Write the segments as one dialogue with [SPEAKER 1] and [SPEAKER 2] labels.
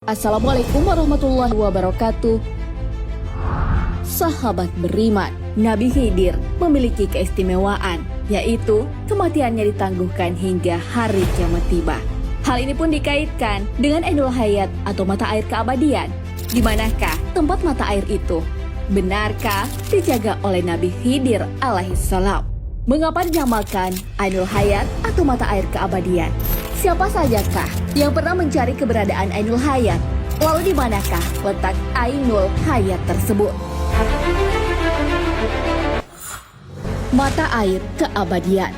[SPEAKER 1] Assalamualaikum warahmatullahi wabarakatuh. Sahabat beriman, Nabi Khidir memiliki keistimewaan, yaitu kematiannya ditangguhkan hingga hari kiamat tiba. Hal ini pun dikaitkan dengan Ainul Hayat atau mata air keabadian. Di manakah tempat mata air itu? Benarkah dijaga oleh Nabi Khidir alaihissalam? Mengapa dinamakan Ainul Hayat atau mata air keabadian? Siapa sajakah yang pernah mencari keberadaan Ainul Hayat? Lalu di manakah letak Ainul Hayat tersebut? Mata air keabadian.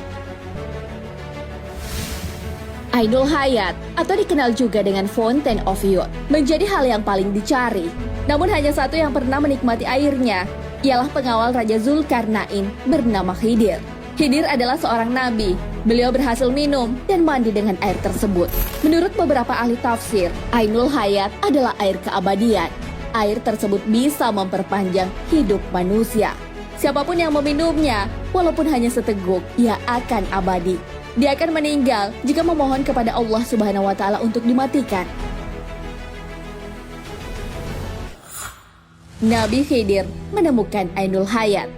[SPEAKER 1] Ainul Hayat atau dikenal juga dengan Fountain of Youth menjadi hal yang paling dicari. Namun hanya satu yang pernah menikmati airnya, ialah pengawal Raja Zulkarnain bernama Khidir. Khidir adalah seorang nabi. Beliau berhasil minum dan mandi dengan air tersebut. Menurut beberapa ahli tafsir, Ainul Hayat adalah air keabadian. Air tersebut bisa memperpanjang hidup manusia. Siapapun yang meminumnya, walaupun hanya seteguk, ia akan abadi. Dia akan meninggal jika memohon kepada Allah Subhanahu wa Ta'ala untuk dimatikan. Nabi Khidir menemukan Ainul Hayat.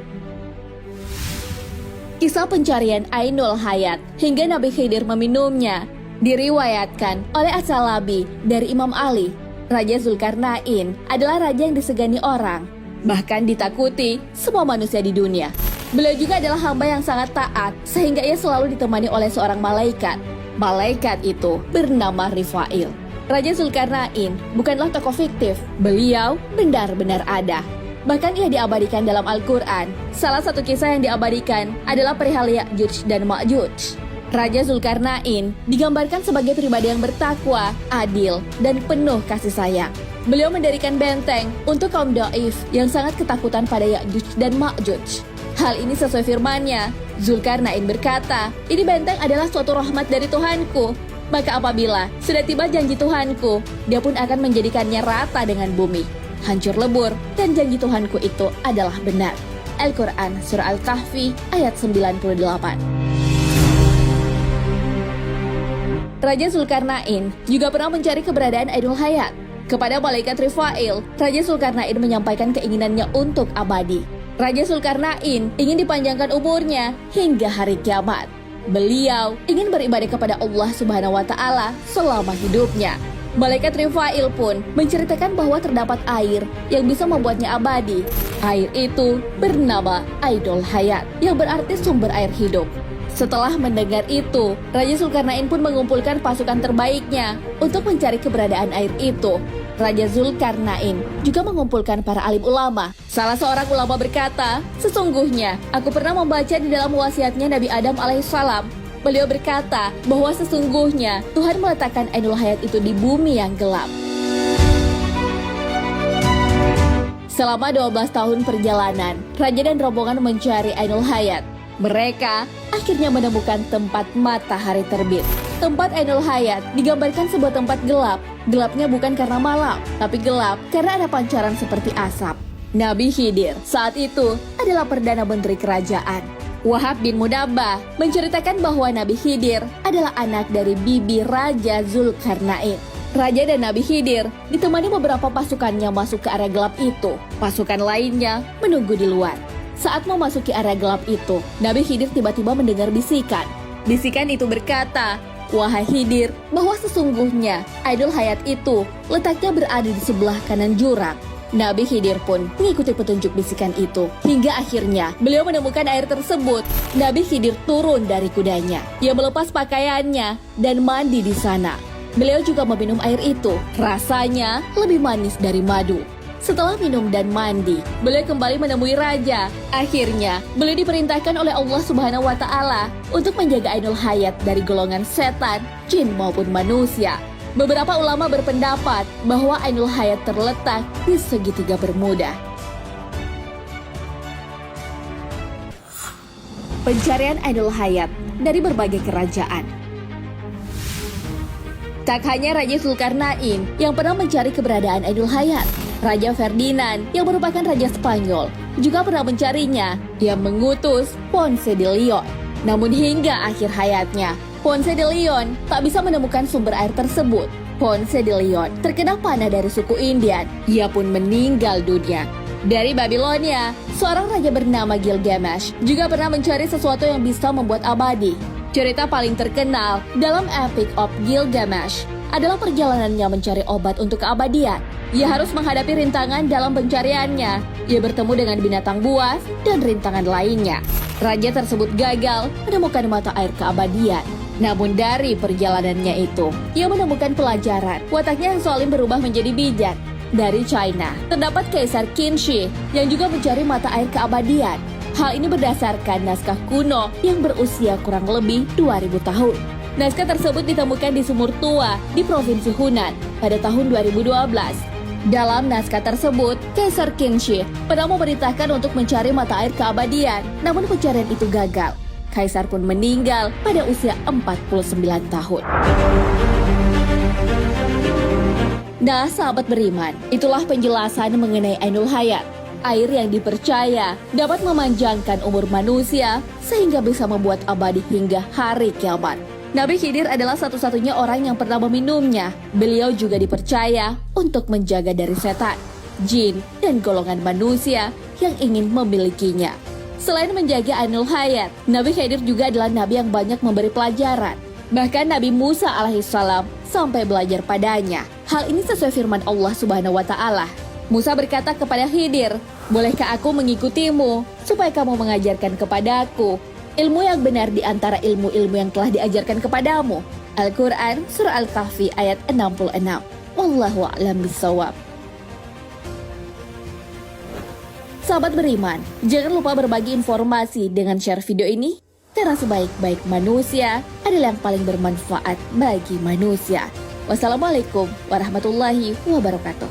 [SPEAKER 1] Kisah pencarian Ainul Hayat hingga Nabi Khidir meminumnya diriwayatkan oleh As-Salabi dari Imam Ali. Raja Zulkarnain adalah raja yang disegani orang, bahkan ditakuti semua manusia di dunia. Beliau juga adalah hamba yang sangat taat, sehingga ia selalu ditemani oleh seorang malaikat. Malaikat itu bernama Rifail. Raja Zulkarnain bukanlah tokoh fiktif, beliau benar-benar ada. Bahkan ia diabadikan dalam Al-Quran. Salah satu kisah yang diabadikan adalah perihal Ya'juj dan Ma'juj. Raja Zulkarnain digambarkan sebagai pribadi yang bertakwa, adil, dan penuh kasih sayang. Beliau mendirikan benteng untuk kaum dhaif yang sangat ketakutan pada Ya'juj dan Ma'juj. Hal ini sesuai firman-Nya. Zulkarnain berkata, "Ini benteng adalah suatu rahmat dari Tuhanku. Maka apabila sudah tiba janji Tuhanku, Dia pun akan menjadikannya rata dengan bumi. Hancur lebur, dan janji Tuhanku itu adalah benar." Al-Quran Surah Al-Kahfi ayat 98. Raja Zulkarnain juga pernah mencari keberadaan Ainul Hayat. Kepada malaikat Rifail, Raja Zulkarnain menyampaikan keinginannya untuk abadi. Raja Zulkarnain ingin dipanjangkan umurnya hingga hari kiamat. Beliau ingin beribadah kepada Allah Subhanahu wa Ta'ala selama hidupnya. Malaikat Rifail pun menceritakan bahwa terdapat air yang bisa membuatnya abadi. Air itu bernama Ainul Hayat, yang berarti sumber air hidup. Setelah mendengar itu, Raja Zulkarnain pun mengumpulkan pasukan terbaiknya untuk mencari keberadaan air itu. Raja Zulkarnain juga mengumpulkan para alim ulama. Salah seorang ulama berkata, "Sesungguhnya aku pernah membaca di dalam wasiatnya Nabi Adam alaihissalam. Beliau berkata bahwa sesungguhnya Tuhan meletakkan Ainul Hayat itu di bumi yang gelap." Selama 12 tahun perjalanan, raja dan rombongan mencari Ainul Hayat. Mereka akhirnya menemukan tempat matahari terbit. Tempat Ainul Hayat digambarkan sebuah tempat gelap. Gelapnya bukan karena malam, tapi gelap karena ada pancaran seperti asap. Nabi Khidir saat itu adalah Perdana Menteri Kerajaan. Wahab bin Mudabbah menceritakan bahwa Nabi Khidir adalah anak dari bibi Raja Zulkarnain. Raja dan Nabi Khidir ditemani beberapa pasukannya masuk ke area gelap itu. Pasukan lainnya menunggu di luar. Saat memasuki area gelap itu, Nabi Khidir tiba-tiba mendengar bisikan. Bisikan itu berkata, "Wahai Khidir, bahwa sesungguhnya Ainul Hayat itu letaknya berada di sebelah kanan jurang." Nabi Khidir pun mengikuti petunjuk bisikan itu. Hingga akhirnya beliau menemukan air tersebut. Nabi Khidir turun dari kudanya. Ia melepas pakaiannya dan mandi di sana. Beliau juga meminum air itu. Rasanya lebih manis dari madu. Setelah minum dan mandi, beliau kembali menemui raja. Akhirnya, beliau diperintahkan oleh Allah Subhanahu wa Ta'ala untuk menjaga Ainul Hayat dari golongan setan, jin maupun manusia. Beberapa ulama berpendapat bahwa Ainul Hayat terletak di segitiga Bermuda. Pencarian Ainul Hayat dari berbagai kerajaan. Tak hanya Raja Zulkarnain yang pernah mencari keberadaan Ainul Hayat, Raja Ferdinand yang merupakan Raja Spanyol juga pernah mencarinya. Ia mengutus Ponce de Leon. Namun hingga akhir hayatnya, Ponce de Leon tak bisa menemukan sumber air tersebut. Ponce de Leon terkena panah dari suku Indian. Ia pun meninggal dunia. Dari Babilonia, seorang raja bernama Gilgamesh juga pernah mencari sesuatu yang bisa membuat abadi. Cerita paling terkenal dalam Epic of Gilgamesh adalah perjalanannya mencari obat untuk keabadian. Ia harus menghadapi rintangan dalam pencariannya. Ia bertemu dengan binatang buas dan rintangan lainnya. Raja tersebut gagal menemukan mata air keabadian. Namun dari perjalanannya itu, ia menemukan pelajaran. Wataknya yang zalim berubah menjadi bijak. Dari China, terdapat Kaisar Qin Shi yang juga mencari mata air keabadian. Hal ini berdasarkan naskah kuno yang berusia kurang lebih 2000 tahun. Naskah tersebut ditemukan di sumur tua di Provinsi Hunan pada tahun 2012. Dalam naskah tersebut, Kaisar Qin Shi pernah memerintahkan untuk mencari mata air keabadian, namun pencarian itu gagal. Kaisar pun meninggal pada usia 49 tahun. Nah, sahabat beriman, itulah penjelasan mengenai Ainul Hayat. Air yang dipercaya dapat memanjangkan umur manusia sehingga bisa membuat abadi hingga hari kiamat. Nabi Khidir adalah satu-satunya orang yang pernah meminumnya. Beliau juga dipercaya untuk menjaga dari setan, jin, dan golongan manusia yang ingin memilikinya. Selain menjaga Ainul Hayat, Nabi Khidir juga adalah nabi yang banyak memberi pelajaran. Bahkan Nabi Musa alaihissalam sampai belajar padanya. Hal ini sesuai firman Allah Subhanahu wa Ta'ala. Musa berkata kepada Khidir, "Bolehkah aku mengikutimu supaya kamu mengajarkan kepadaku ilmu yang benar di antara ilmu-ilmu yang telah diajarkan kepadamu?" Al-Quran Surah Al-Kahfi ayat 66. Wallahu a'lam bishawab. Sahabat beriman, jangan lupa berbagi informasi dengan share video ini, karena sebaik-baik manusia adalah yang paling bermanfaat bagi manusia. Wassalamualaikum warahmatullahi wabarakatuh.